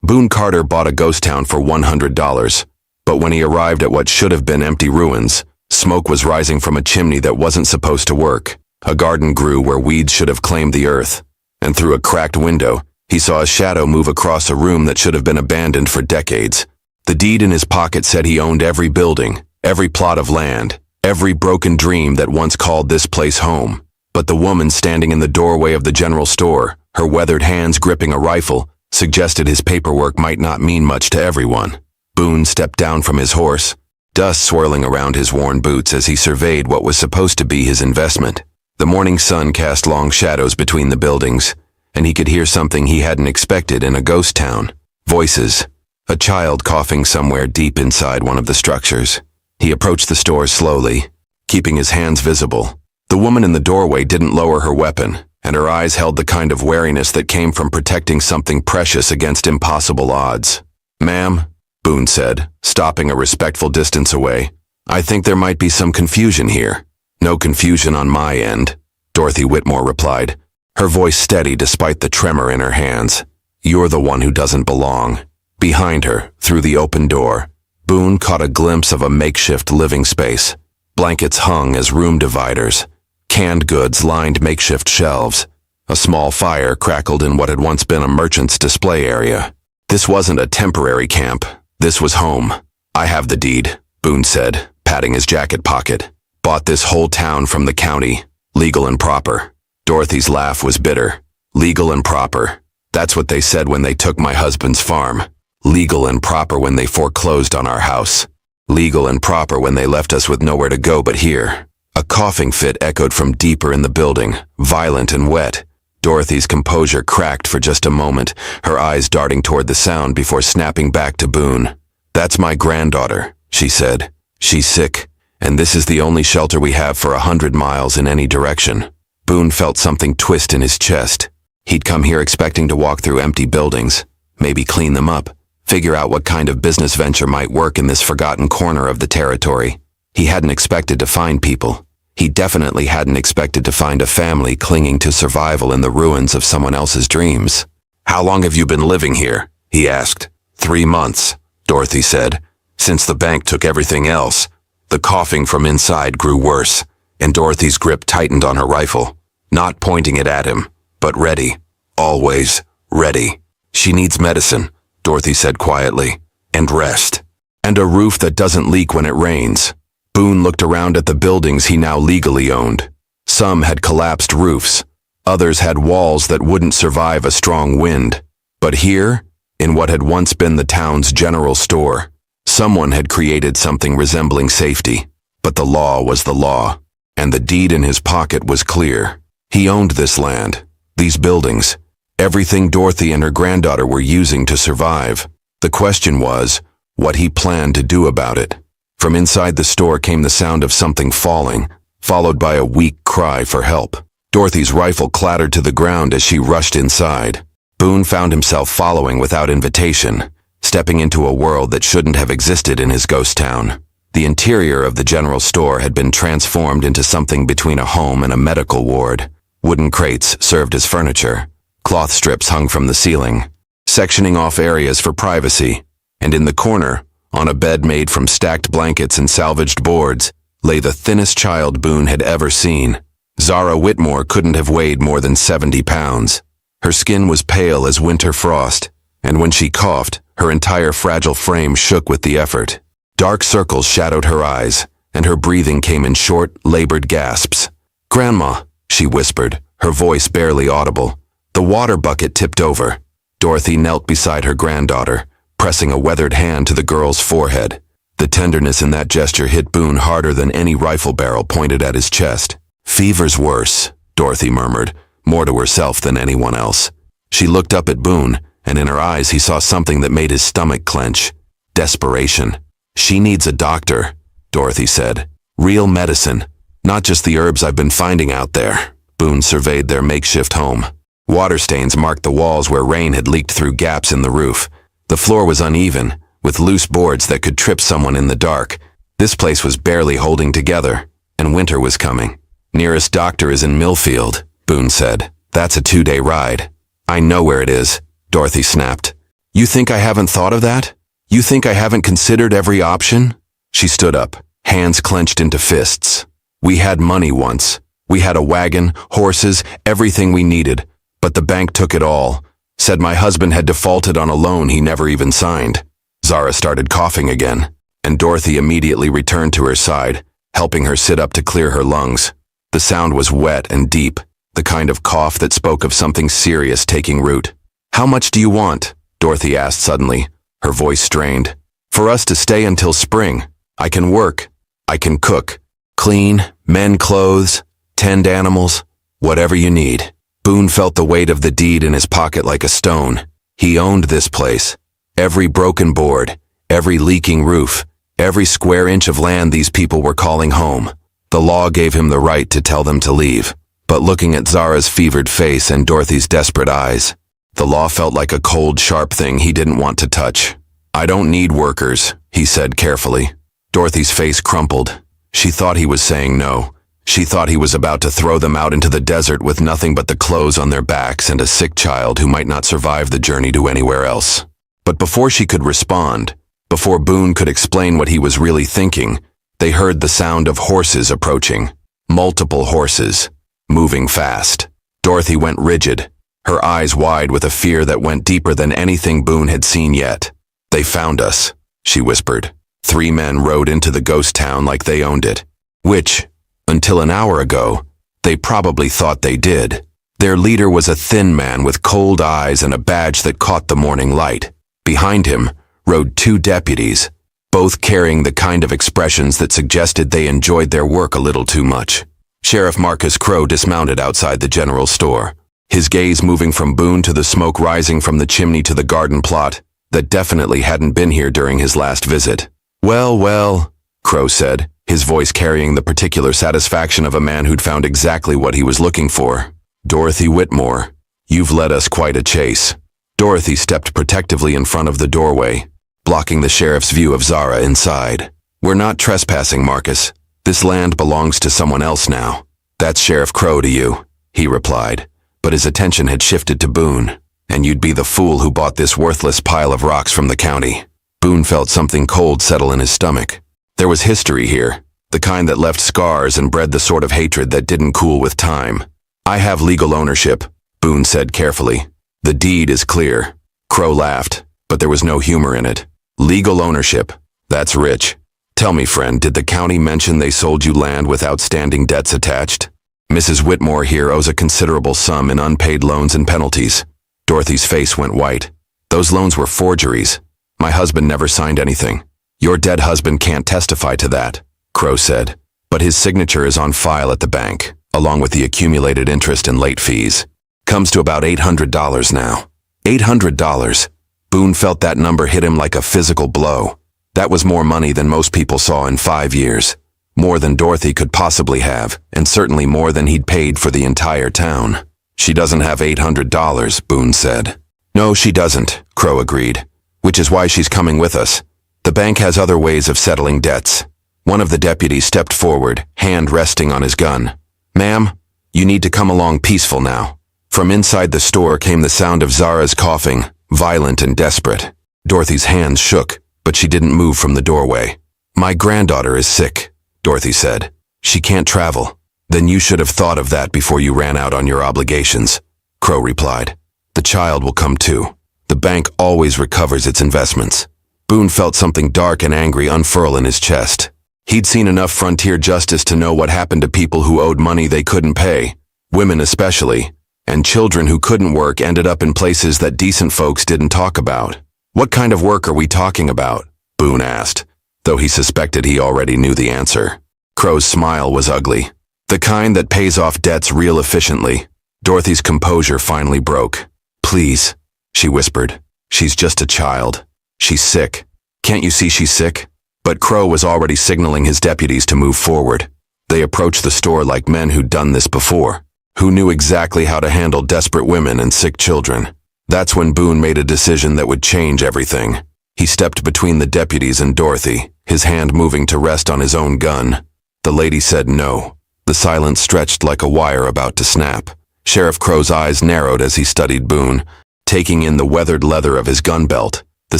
Boone Carter bought a ghost town for $100, but when he arrived at what should have been empty ruins, smoke was rising from a chimney that wasn't supposed to work. A garden grew where weeds should have claimed the earth, and through a cracked window, he saw a shadow move across a room that should have been abandoned for decades. The deed in his pocket said he owned every building, every plot of land, every broken dream that once called this place home. But the woman standing in the doorway of the general store, her weathered hands gripping a rifle, suggested his paperwork might not mean much to everyone. Boone stepped down from his horse, dust swirling around his worn boots as he surveyed what was supposed to be his investment. The morning sun cast long shadows between the buildings, and he could hear something he hadn't expected in a ghost town. Voices. A child coughing somewhere deep inside one of the structures. He approached the store slowly, keeping his hands visible. The woman in the doorway didn't lower her weapon, and her eyes held the kind of wariness that came from protecting something precious against impossible odds. "Ma'am," Boone said, stopping a respectful distance away, "I think there might be some confusion here." "No confusion on my end," Dorothy Whitmore replied, her voice steady despite the tremor in her hands. "You're the one who doesn't belong." Behind her, through the open door, Boone caught a glimpse of a makeshift living space. Blankets hung as room dividers. Canned goods lined makeshift shelves. A small fire crackled in what had once been a merchant's display area. This wasn't a temporary camp. This was home. "I have the deed," Boone said, patting his jacket pocket. "Bought this whole town from the county. Legal and proper." Dorothy's laugh was bitter. "Legal and proper. That's what they said when they took my husband's farm. Legal and proper when they foreclosed on our house. Legal and proper when they left us with nowhere to go but here." A coughing fit echoed from deeper in the building, violent and wet. Dorothy's composure cracked for just a moment, her eyes darting toward the sound before snapping back to Boone. "That's my granddaughter," she said. "She's sick, and this is the only shelter we have for 100 miles in any direction." Boone felt something twist in his chest. He'd come here expecting to walk through empty buildings, maybe clean them up, figure out what kind of business venture might work in this forgotten corner of the territory. He hadn't expected to find people. He definitely hadn't expected to find a family clinging to survival in the ruins of someone else's dreams. "How long have you been living here?" he asked. 3 months, Dorothy said. "Since the bank took everything else." The coughing from inside grew worse, and Dorothy's grip tightened on her rifle, not pointing it at him, but ready. Always ready. "She needs medicine," Dorothy said quietly, "and rest. And a roof that doesn't leak when it rains." Boone looked around at the buildings he now legally owned. Some had collapsed roofs. Others had walls that wouldn't survive a strong wind. But here, in what had once been the town's general store, someone had created something resembling safety. But the law was the law, and the deed in his pocket was clear. He owned this land, these buildings, everything Dorothy and her granddaughter were using to survive. The question was, what he planned to do about it. From inside the store came the sound of something falling, followed by a weak cry for help. Dorothy's rifle clattered to the ground as she rushed inside. Boone found himself following without invitation, stepping into a world that shouldn't have existed in his ghost town. The interior of the general store had been transformed into something between a home and a medical ward. Wooden crates served as furniture. Cloth strips hung from the ceiling, sectioning off areas for privacy. And in the corner, on a bed made from stacked blankets and salvaged boards, lay the thinnest child Boone had ever seen. Zara Whitmore couldn't have weighed more than 70 pounds. Her skin was pale as winter frost, and when she coughed, her entire fragile frame shook with the effort. Dark circles shadowed her eyes, and her breathing came in short, labored gasps. "Grandma," she whispered, her voice barely audible. The water bucket tipped over. Dorothy knelt beside her granddaughter, pressing a weathered hand to the girl's forehead. The tenderness in that gesture hit Boone harder than any rifle barrel pointed at his chest. "Fever's worse," Dorothy murmured, more to herself than anyone else. She looked up at Boone, and in her eyes he saw something that made his stomach clench. Desperation. "She needs a doctor," Dorothy said. "Real medicine, not just the herbs I've been finding out there." Boone surveyed their makeshift home. Water stains marked the walls where rain had leaked through gaps in the roof. The floor was uneven, with loose boards that could trip someone in the dark. This place was barely holding together, and winter was coming. "Nearest doctor is in Millfield," Boone said. "That's a 2-day ride." "I know where it is," Dorothy snapped. You think I haven't thought of that? You think I haven't considered every option? She stood up, hands clenched into fists. We had money once. We had a wagon, horses, everything we needed. But the bank took it all. Said my husband had defaulted on a loan he never even signed. Zara started coughing again, and Dorothy immediately returned to her side, helping her sit up to clear her lungs. The sound was wet and deep, the kind of cough that spoke of something serious taking root. How much do you want? Dorothy asked suddenly, her voice strained. For us to stay until spring. I can work. I can cook. Clean, mend clothes, tend animals, whatever you need. Boone felt the weight of the deed in his pocket like a stone. He owned this place. Every broken board, every leaking roof, every square inch of land these people were calling home. The law gave him the right to tell them to leave. But looking at Zara's fevered face and Dorothy's desperate eyes, the law felt like a cold, sharp thing he didn't want to touch. I don't need workers, he said carefully. Dorothy's face crumpled. She thought he was saying no. She thought he was about to throw them out into the desert with nothing but the clothes on their backs and a sick child who might not survive the journey to anywhere else. But before she could respond, before Boone could explain what he was really thinking, they heard the sound of horses approaching. Multiple horses, moving fast. Dorothy went rigid, her eyes wide with a fear that went deeper than anything Boone had seen yet. They found us, she whispered. 3 men rode into the ghost town like they owned it, which, until an hour ago, they probably thought they did. Their leader was a thin man with cold eyes and a badge that caught the morning light. Behind him rode 2 deputies, both carrying the kind of expressions that suggested they enjoyed their work a little too much. Sheriff Marcus Crowe dismounted outside the general store, his gaze moving from Boone to the smoke rising from the chimney to the garden plot that definitely hadn't been here during his last visit. Well, well, Crowe said, his voice carrying the particular satisfaction of a man who'd found exactly what he was looking for. Dorothy Whitmore, you've led us quite a chase. Dorothy stepped protectively in front of the doorway, blocking the sheriff's view of Zara inside. We're not trespassing, Marcus. This land belongs to someone else now. That's Sheriff Crowe to you, he replied, but his attention had shifted to Boone. And you'd be the fool who bought this worthless pile of rocks from the county. Boone felt something cold settle in his stomach. There was history here, the kind that left scars and bred the sort of hatred that didn't cool with time. I have legal ownership, Boone said carefully. The deed is clear. Crowe laughed, but there was no humor in it. Legal ownership. That's rich. Tell me, friend, did the county mention they sold you land with outstanding debts attached? Mrs. Whitmore here owes a considerable sum in unpaid loans and penalties. Dorothy's face went white. Those loans were forgeries. My husband never signed anything. Your dead husband can't testify to that, Crowe said, but his signature is on file at the bank, along with the accumulated interest and late fees. Comes to about $800 now. $800. Boone felt that number hit him like a physical blow. That was more money than most people saw in 5 years. More than Dorothy could possibly have, and certainly more than he'd paid for the entire town. She doesn't have $800, Boone said. No, she doesn't, Crowe agreed, which is why she's coming with us. The bank has other ways of settling debts. One of the deputies stepped forward, hand resting on his gun. Ma'am, you need to come along peaceful now. From inside the store came the sound of Zara's coughing, violent and desperate. Dorothy's hands shook, but she didn't move from the doorway. My granddaughter is sick, Dorothy said. She can't travel. Then you should have thought of that before you ran out on your obligations, Crowe replied. The child will come too. The bank always recovers its investments. Boone felt something dark and angry unfurl in his chest. He'd seen enough frontier justice to know what happened to people who owed money they couldn't pay, women especially, and children who couldn't work ended up in places that decent folks didn't talk about. What kind of work are we talking about? Boone asked, though he suspected he already knew the answer. Crowe's smile was ugly. The kind that pays off debts real efficiently. Dorothy's composure finally broke. Please, she whispered. She's just a child. She's sick. Can't you see she's sick? But Crowe was already signaling his deputies to move forward. They approached the store like men who'd done this before, who knew exactly how to handle desperate women and sick children. That's when Boone made a decision that would change everything. He stepped between the deputies and Dorothy, his hand moving to rest on his own gun. The lady said no. The silence stretched like a wire about to snap. Sheriff Crowe's eyes narrowed as he studied Boone. taking in the weathered leather of his gun belt, the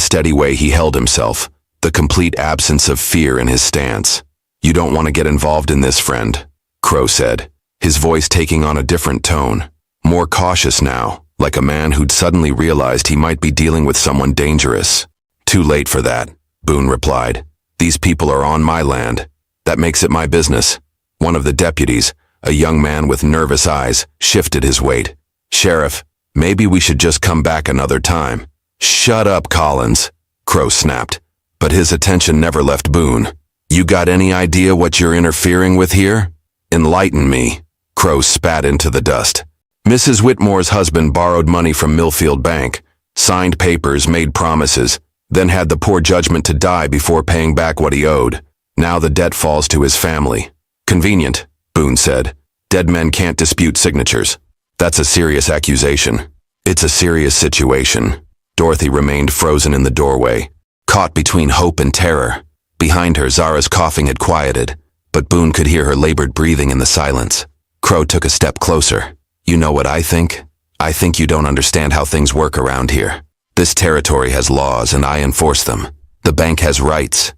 steady way he held himself, the complete absence of fear in his stance. "You don't want to get involved in this, friend," Crow said, his voice taking on a different tone, more cautious now, like a man who'd suddenly realized he might be dealing with someone dangerous. "Too late for that," Boone replied. "These people are on my land. That makes it my business." One of the deputies, a young man with nervous eyes, shifted his weight. "Sheriff, maybe we should just come back another time." "Shut up, Collins," Crow snapped, but his attention never left Boone. "You got any idea what you're interfering with here? Enlighten me." Crow spat into the dust. "Mrs. Whitmore's husband borrowed money from Millfield Bank, signed papers, made promises, then had the poor judgment to die before paying back what he owed. Now the debt falls to his family." "Convenient," Boone said. "Dead men can't dispute signatures." "That's a serious accusation." "It's a serious situation." Dorothy remained frozen in the doorway, caught between hope and terror. Behind her, Zara's coughing had quieted, but Boone could hear her labored breathing in the silence. Crow took a step closer. "You know what I think? I think you don't understand how things work around here. This territory has laws and I enforce them. The bank has rights,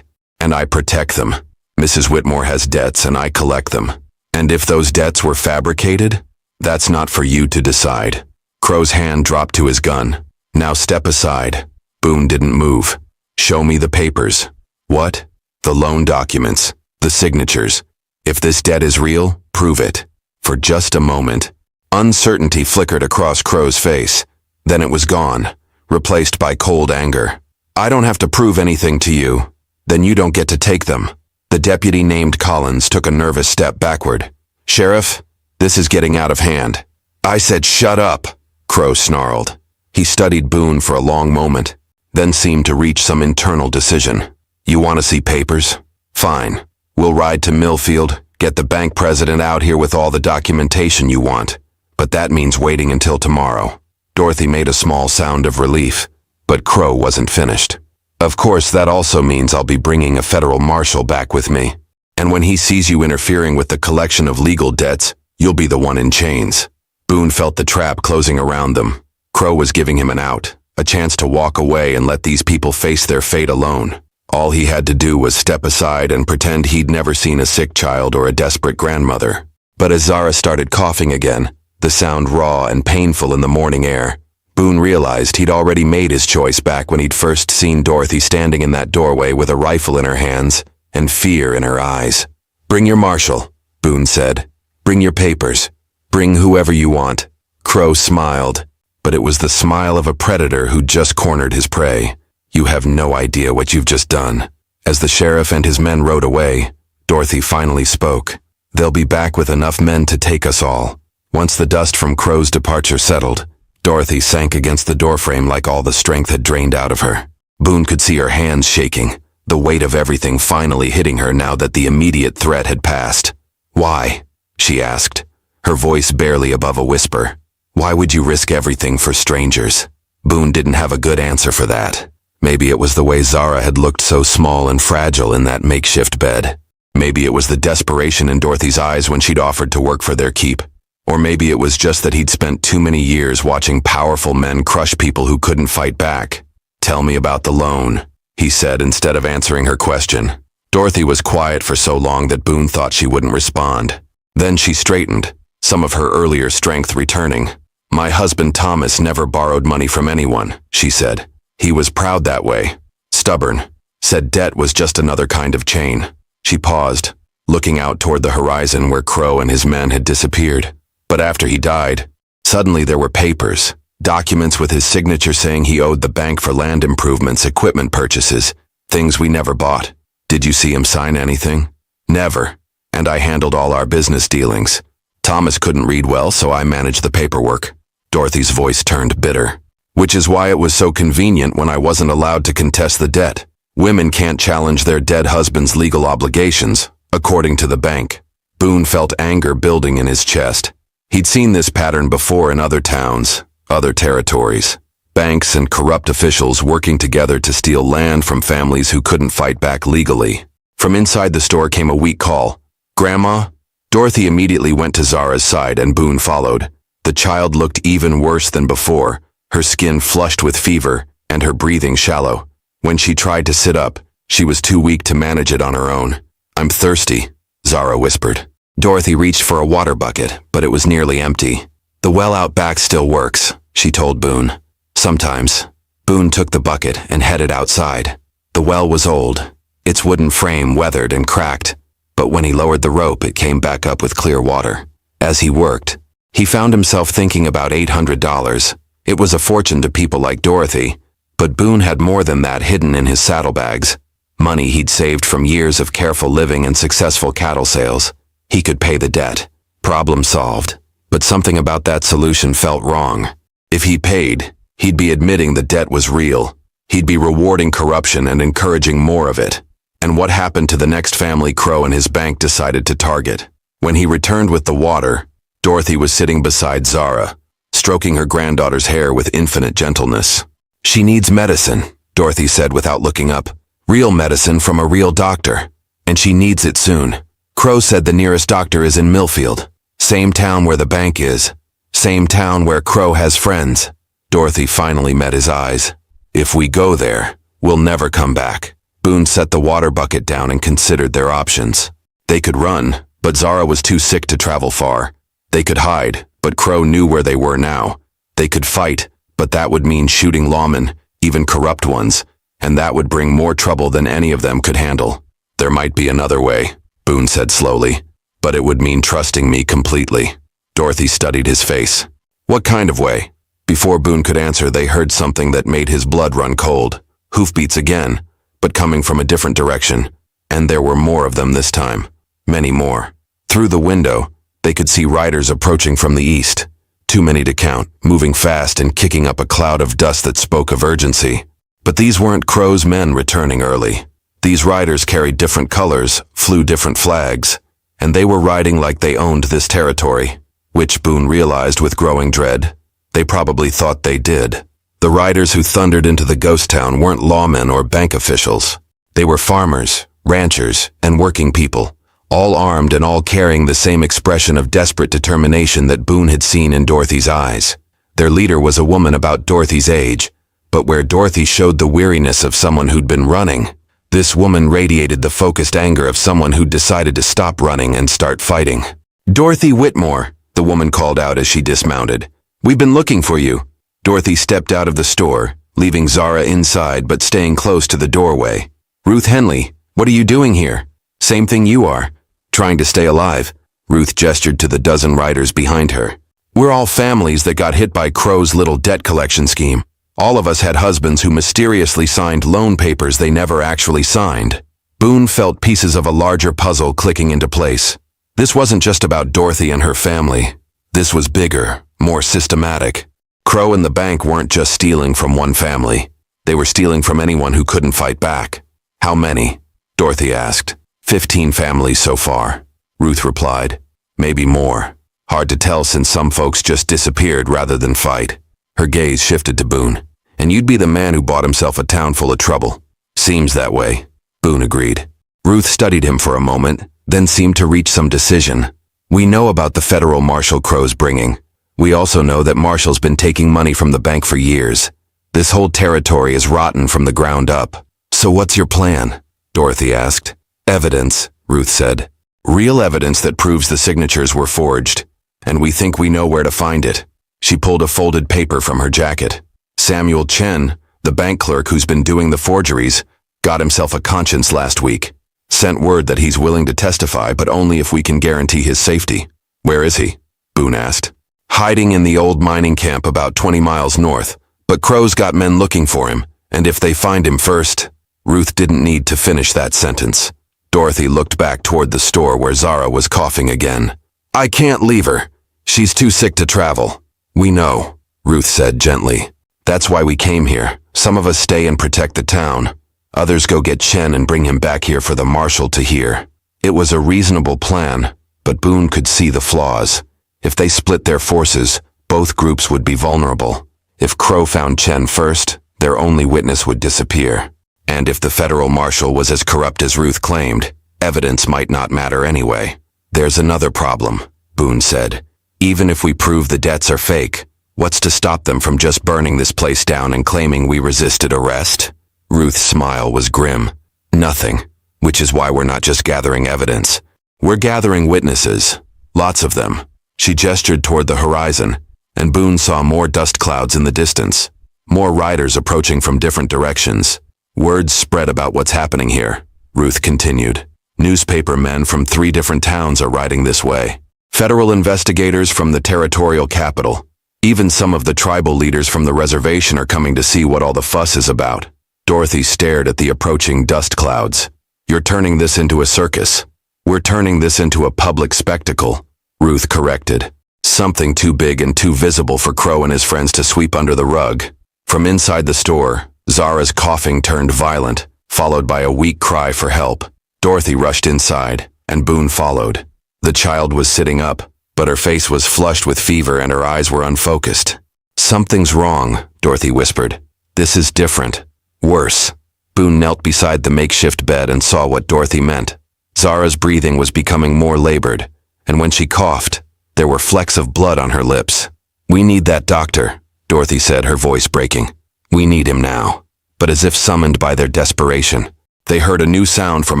and I protect them. Mrs. Whitmore has debts and I collect them. And if those debts were fabricated, that's not for you to decide." Crow's hand dropped to his gun. "Now step aside." Boone didn't move. "Show me the papers." "What?" "The loan documents, the signatures. If this debt is real, prove it." For just a moment, uncertainty flickered across Crow's face. Then it was gone, replaced by cold anger. "I don't have to prove anything to you. Then you don't get to take them." The deputy named Collins took a nervous step backward. "Sheriff, this is getting out of hand." "I said shut up," Crow snarled. He studied Boone for a long moment, then seemed to reach some internal decision. "You want to see papers? Fine. We'll ride to Millfield, get the bank president out here with all the documentation you want. But that means waiting until tomorrow." Dorothy made a small sound of relief, but Crow wasn't finished. "Of course, that also means I'll be bringing a federal marshal back with me. And when he sees you interfering with the collection of legal debts, you'll be the one in chains." Boone felt the trap closing around them. Crow was giving him an out, a chance to walk away and let these people face their fate alone. All he had to do was step aside and pretend he'd never seen a sick child or a desperate grandmother. But as Zara started coughing again, the sound raw and painful in the morning air, Boone realized he'd already made his choice back when he'd first seen Dorothy standing in that doorway with a rifle in her hands and fear in her eyes. "Bring your marshal," Boone said. "Bring your papers. Bring whoever you want." Crow smiled, but it was the smile of a predator who'd just cornered his prey. "You have no idea what you've just done." As the sheriff and his men rode away, Dorothy finally spoke. "They'll be back with enough men to take us all." Once the dust from Crow's departure settled, Dorothy sank against the doorframe like all the strength had drained out of her. Boone could see her hands shaking, the weight of everything finally hitting her now that the immediate threat had passed. "Why?" she asked, her voice barely above a whisper. "Why would you risk everything for strangers?" Boone didn't have a good answer for that. Maybe it was the way Zara had looked so small and fragile in that makeshift bed. Maybe it was the desperation in Dorothy's eyes when she'd offered to work for their keep. Or maybe it was just that he'd spent too many years watching powerful men crush people who couldn't fight back. "Tell me about the loan," he said instead of answering her question. Dorothy was quiet for so long that Boone thought she wouldn't respond. Then she straightened, some of her earlier strength returning. "My husband Thomas never borrowed money from anyone," she said. "He was proud that way. Stubborn. Said debt was just another kind of chain." She paused, looking out toward the horizon where Crow and his men had disappeared. "But after he died, suddenly there were papers, documents with his signature saying he owed the bank for land improvements, equipment purchases, things we never bought. Did you see him sign anything?" "Never. And I handled all our business dealings. Thomas couldn't read well, so I managed the paperwork." Dorothy's voice turned bitter. "Which is why it was so convenient when I wasn't allowed to contest the debt. Women can't challenge their dead husband's legal obligations, according to the bank." Boone felt anger building in his chest. He'd seen this pattern before in other towns, other territories. Banks and corrupt officials working together to steal land from families who couldn't fight back legally. From inside the store came a weak call. "Grandma?" Dorothy immediately went to Zara's side and Boone followed. The child looked even worse than before, her skin flushed with fever and her breathing shallow. When she tried to sit up, she was too weak to manage it on her own. "I'm thirsty," Zara whispered. Dorothy reached for a water bucket, but it was nearly empty. "The well out back still works," she told Boone. "Sometimes." Boone took the bucket and headed outside. The well was old, its wooden frame weathered and cracked, but when he lowered the rope, it came back up with clear water. As he worked, he found himself thinking about $800. It was a fortune to people like Dorothy, but Boone had more than that hidden in his saddlebags. Money he'd saved from years of careful living and successful cattle sales. He could pay the debt. Problem solved. But something about that solution felt wrong. If he paid, he'd be admitting the debt was real. He'd be rewarding corruption and encouraging more of it. And what happened to the next family Crow and his bank decided to target? When he returned with the water, Dorothy was sitting beside Zara, stroking her granddaughter's hair with infinite gentleness. "She needs medicine," Dorothy said without looking up. "Real medicine from a real doctor. And she needs it soon." Crow said the nearest doctor is in Millfield. Same town where the bank is. Same town where Crow has friends. Dorothy finally met his eyes. "If we go there, we'll never come back." Boone set the water bucket down and considered their options. They could run, but Zara was too sick to travel far. They could hide, but Crow knew where they were now. They could fight, but that would mean shooting lawmen, even corrupt ones, and that would bring more trouble than any of them could handle. "There might be another way," Boone said slowly, "but it would mean trusting me completely." Dorothy studied his face. "What kind of way?" Before Boone could answer, they heard something that made his blood run cold. Hoofbeats again, but coming from a different direction, and there were more of them this time. Many more. Through the window, they could see riders approaching from the east. Too many to count, moving fast and kicking up a cloud of dust that spoke of urgency. But these weren't Crow's men returning early. These riders carried different colors, flew different flags, and they were riding like they owned this territory, which Boone realized with growing dread. They probably thought they did. The riders who thundered into the ghost town weren't lawmen or bank officials. They were farmers, ranchers, and working people, all armed and all carrying the same expression of desperate determination that Boone had seen in Dorothy's eyes. Their leader was a woman about Dorothy's age, but where Dorothy showed the weariness of someone who'd been running, this woman radiated the focused anger of someone who'd decided to stop running and start fighting. "Dorothy Whitmore," the woman called out as she dismounted. "We've been looking for you." Dorothy stepped out of the store, leaving Zara inside but staying close to the doorway. "Ruth Henley, what are you doing here?" "Same thing you are. Trying to stay alive." Ruth gestured to the dozen riders behind her. "We're all families that got hit by Crow's little debt collection scheme. All of us had husbands who mysteriously signed loan papers they never actually signed." Boone felt pieces of a larger puzzle clicking into place. This wasn't just about Dorothy and her family. This was bigger, more systematic. Crow and the bank weren't just stealing from one family. They were stealing from anyone who couldn't fight back. "How many?" Dorothy asked. 15 families so far," Ruth replied. "Maybe more. Hard to tell since some folks just disappeared rather than fight." Her gaze shifted to Boone. "And you'd be the man who bought himself a town full of trouble." "Seems that way," Boone agreed. Ruth studied him for a moment, then seemed to reach some decision. "We know about the federal marshal Crow's bringing. We also know that Marshall's been taking money from the bank for years. This whole territory is rotten from the ground up. So what's your plan?" Dorothy asked. "Evidence," Ruth said. "Real evidence that proves the signatures were forged. And we think we know where to find it." She pulled a folded paper from her jacket. "Samuel Chen, the bank clerk who's been doing the forgeries, got himself a conscience last week. Sent word that he's willing to testify, but only if we can guarantee his safety." "Where is he?" Boone asked. "Hiding in the old mining camp about 20 miles north, but Crow's got men looking for him, and if they find him first..." Ruth didn't need to finish that sentence. Dorothy looked back toward the store where Zara was coughing again. "I can't leave her. She's too sick to travel." "We know," Ruth said gently. "That's why we came here. Some of us stay and protect the town. Others go get Chen and bring him back here for the marshal to hear." It was a reasonable plan, but Boone could see the flaws. If they split their forces, both groups would be vulnerable. If Crow found Chen first, their only witness would disappear. And if the federal marshal was as corrupt as Ruth claimed, evidence might not matter anyway. "There's another problem," Boone said. "Even if we prove the debts are fake, What's to stop them from just burning this place down and claiming we resisted arrest? Ruth's smile was grim. Nothing, which is why we're not just gathering evidence. We're gathering witnesses. Lots of them. She gestured toward the horizon, and Boone saw more dust clouds in the distance. More riders approaching from different directions. Words spread about what's happening here, Ruth continued. Newspaper men from 3 different towns are riding this way. Federal investigators from the territorial capital. Even some of the tribal leaders from the reservation are coming to see what all the fuss is about. Dorothy stared at the approaching dust clouds. You're turning this into a circus. We're turning this into a public spectacle, Ruth corrected. Something too big and too visible for Crow and his friends to sweep under the rug. From inside the store, Zara's coughing turned violent, followed by a weak cry for help. Dorothy rushed inside, and Boone followed. The child was sitting up, but her face was flushed with fever and her eyes were unfocused. Something's wrong, Dorothy whispered. This is different. Worse. Boone knelt beside the makeshift bed and saw what Dorothy meant. Zara's breathing was becoming more labored, and when she coughed, there were flecks of blood on her lips. We need that doctor, Dorothy said, her voice breaking. We need him now. But as if summoned by their desperation, they heard a new sound from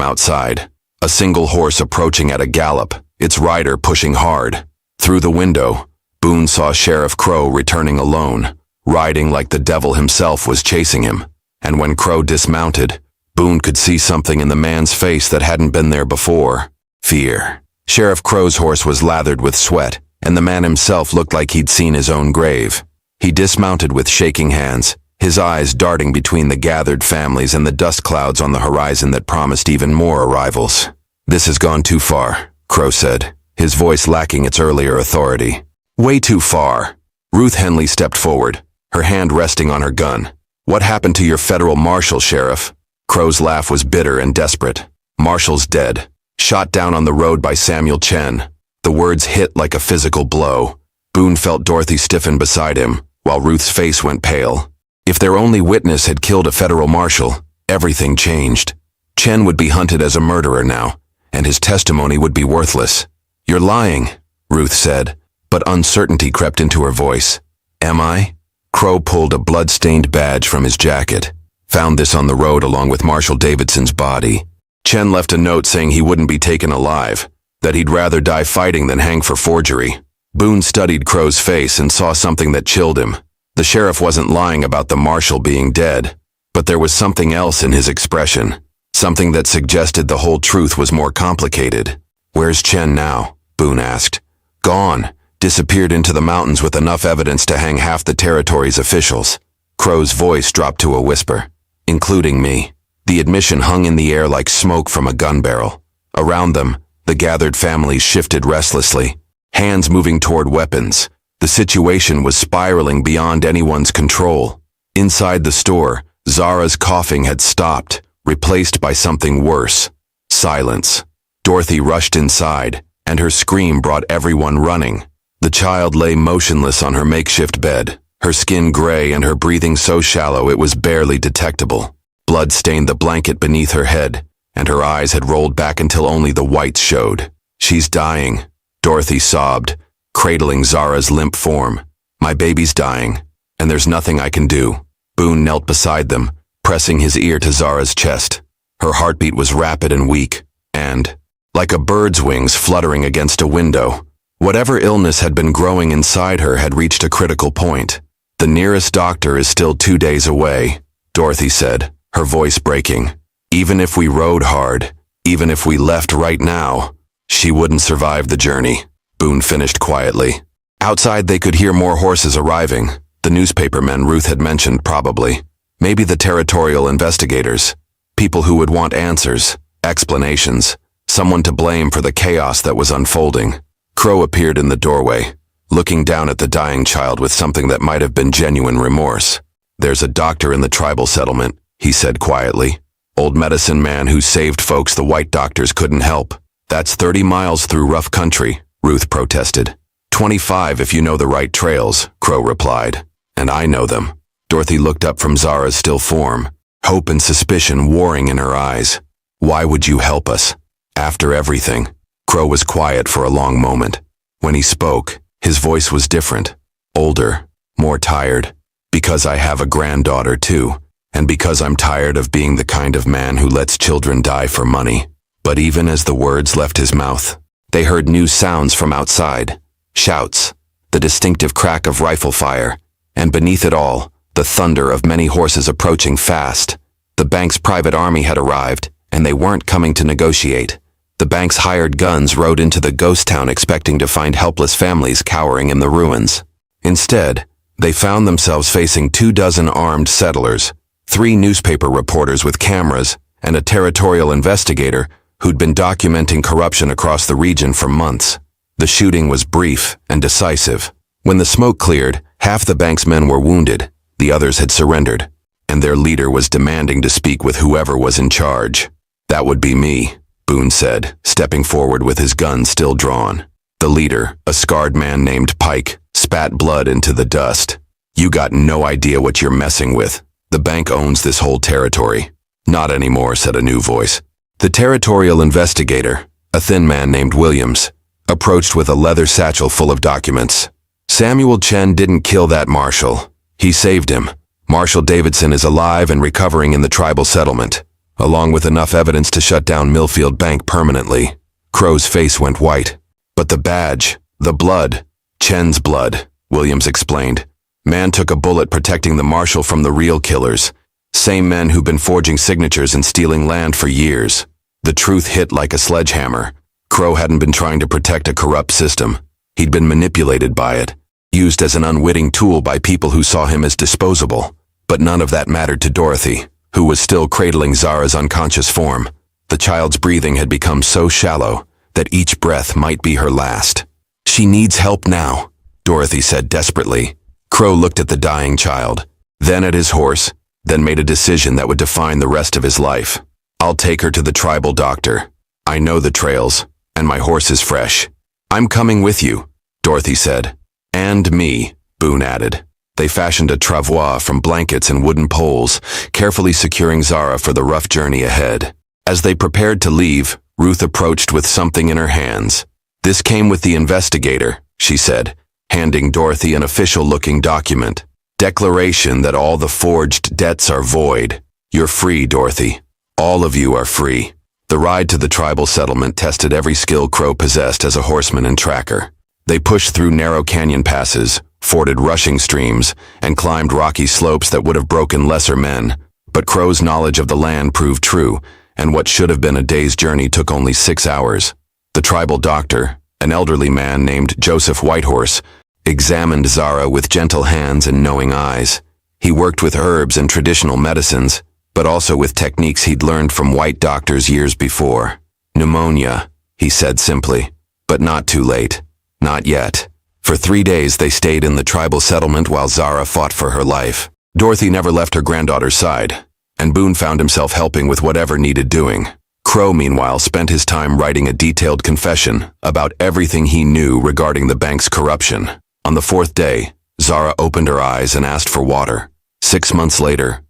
outside. A single horse approaching at a gallop, its rider pushing hard. Through the window, Boone saw Sheriff Crow returning alone, riding like the devil himself was chasing him. And when Crow dismounted, Boone could see something in the man's face that hadn't been there before. Fear. Sheriff Crow's horse was lathered with sweat, and the man himself looked like he'd seen his own grave. He dismounted with shaking hands, his eyes darting between the gathered families and the dust clouds on the horizon that promised even more arrivals. This has gone too far, Crow said, his voice lacking its earlier authority. Way too far. Ruth Henley stepped forward, her hand resting on her gun. What happened to your federal marshal, Sheriff? Crow's laugh was bitter and desperate. Marshall's dead. Shot down on the road by Samuel Chen. The words hit like a physical blow. Boone felt Dorothy stiffen beside him, while Ruth's face went pale. If their only witness had killed a federal marshal, everything changed. Chen would be hunted as a murderer now, and his testimony would be worthless. You're lying, Ruth said, but uncertainty crept into her voice. Am I? Crow pulled a blood-stained badge from his jacket. Found this on the road along with Marshal Davidson's body. Chen left a note saying he wouldn't be taken alive, that he'd rather die fighting than hang for forgery. Boone studied Crow's face and saw something that chilled him. The sheriff wasn't lying about the marshal being dead, but there was something else in his expression, something that suggested the whole truth was more complicated. Where's Chen now? Boone asked. Gone. Disappeared into the mountains with enough evidence to hang half the territory's officials. Crow's voice dropped to a whisper. Including me. The admission hung in the air like smoke from a gun barrel. Around them, the gathered families shifted restlessly, hands moving toward weapons. The situation was spiraling beyond anyone's control. Inside the store, Zara's coughing had stopped, replaced by something worse. Silence. Dorothy rushed inside, and her scream brought everyone running. The child lay motionless on her makeshift bed, her skin gray and her breathing so shallow it was barely detectable. Blood stained the blanket beneath her head, and her eyes had rolled back until only the whites showed. She's dying, Dorothy sobbed, cradling Zara's limp form. My baby's dying, and there's nothing I can do. Boone knelt beside them, pressing his ear to Zara's chest. Her heartbeat was rapid and weak, and, like a bird's wings fluttering against a window, whatever illness had been growing inside her had reached a critical point. The nearest doctor is still 2 days away, Dorothy said, her voice breaking. Even if we rode hard, even if we left right now, she wouldn't survive the journey, Boone finished quietly. Outside they could hear more horses arriving, the newspapermen Ruth had mentioned probably. Maybe the territorial investigators, people who would want answers, explanations, someone to blame for the chaos that was unfolding. Crow appeared in the doorway, looking down at the dying child with something that might have been genuine remorse. There's a doctor in the tribal settlement, he said quietly. Old medicine man who saved folks the white doctors couldn't help. That's 30 miles through rough country, Ruth protested. 25 if you know the right trails, Crow replied. And I know them. Dorothy looked up from Zara's still form, hope and suspicion warring in her eyes. Why would you help us? After everything. Crow was quiet for a long moment. When he spoke, his voice was different, older, more tired. Because I have a granddaughter too, and because I'm tired of being the kind of man who lets children die for money. But even as the words left his mouth, they heard new sounds from outside. Shouts, the distinctive crack of rifle fire, and beneath it all, the thunder of many horses approaching fast. The bank's private army had arrived, and they weren't coming to negotiate. The bank's hired guns rode into the ghost town expecting to find helpless families cowering in the ruins. Instead, they found themselves facing 24 armed settlers, 3 newspaper reporters with cameras, and a territorial investigator who'd been documenting corruption across the region for months. The shooting was brief and decisive. When the smoke cleared, half the bank's men were wounded, the others had surrendered, and their leader was demanding to speak with whoever was in charge. "That would be me," Boone said, stepping forward with his gun still drawn. The leader, a scarred man named Pike, spat blood into the dust. "You got no idea what you're messing with. The bank owns this whole territory." "Not anymore," said a new voice. The territorial investigator, a thin man named Williams, approached with a leather satchel full of documents. "Samuel Chen didn't kill that marshal. He saved him. Marshal Davidson is alive and recovering in the tribal settlement, along with enough evidence to shut down Millfield Bank permanently." Crow's face went white. "But the badge, the blood, Chen's blood," Williams explained. "Man took a bullet protecting the marshal from the real killers. Same men who've been forging signatures and stealing land for years." The truth hit like a sledgehammer. Crow hadn't been trying to protect a corrupt system. He'd been manipulated by it, used as an unwitting tool by people who saw him as disposable. But none of that mattered to Dorothy, who was still cradling Zara's unconscious form. The child's breathing had become so shallow that each breath might be her last. "She needs help now," Dorothy said desperately. Crow looked at the dying child, then at his horse, then made a decision that would define the rest of his life. "I'll take her to the tribal doctor. I know the trails, and my horse is fresh." "I'm coming with you," Dorothy said. "And me," Boone added. They fashioned a travois from blankets and wooden poles, carefully securing Zara for the rough journey ahead. As they prepared to leave, Ruth approached with something in her hands. "This came with the investigator," she said, handing Dorothy an official-looking document. "Declaration that all the forged debts are void. You're free, Dorothy. All of you are free." The ride to the tribal settlement tested every skill Crow possessed as a horseman and tracker. They pushed through narrow canyon passes, forded rushing streams, and climbed rocky slopes that would have broken lesser men. But Crow's knowledge of the land proved true, and what should have been a day's journey took only 6 hours. The tribal doctor, an elderly man named Joseph Whitehorse, examined Zara with gentle hands and knowing eyes. He worked with herbs and traditional medicines, but also with techniques he'd learned from white doctors years before. "Pneumonia," he said simply, "but not too late. Not yet." For 3 days they stayed in the tribal settlement while Zara fought for her life. Dorothy never left her granddaughter's side, and Boone found himself helping with whatever needed doing. Crow, meanwhile, spent his time writing a detailed confession about everything he knew regarding the bank's corruption. On the 4th day, Zara opened her eyes and asked for water. 6 months later,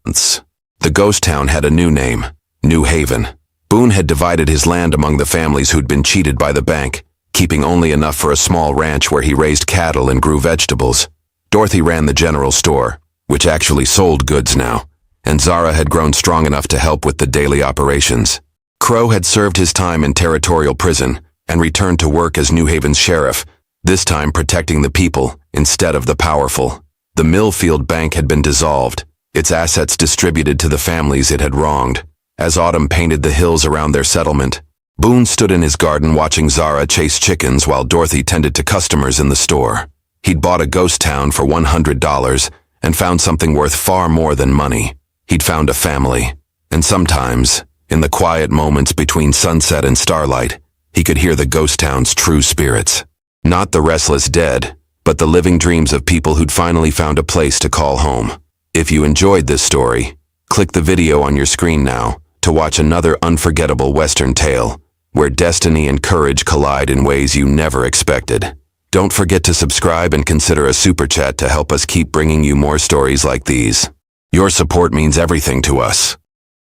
the ghost town had a new name, New Haven. Boone had divided his land among the families who'd been cheated by the bank, keeping only enough for a small ranch where he raised cattle and grew vegetables. Dorothy ran the general store, which actually sold goods now, and Zara had grown strong enough to help with the daily operations. Crow had served his time in territorial prison and returned to work as New Haven's sheriff, this time protecting the people instead of the powerful. The Millfield Bank had been dissolved, its assets distributed to the families it had wronged. As autumn painted the hills around their settlement, Boone stood in his garden watching Zara chase chickens while Dorothy tended to customers in the store. He'd bought a ghost town for $100 and found something worth far more than money. He'd found a family, and sometimes, in the quiet moments between sunset and starlight, he could hear the ghost town's true spirits. Not the restless dead, but the living dreams of people who'd finally found a place to call home. If you enjoyed this story, click the video on your screen now to watch another unforgettable Western tale, where destiny and courage collide in ways you never expected. Don't forget to subscribe and consider a super chat to help us keep bringing you more stories like these. Your support means everything to us.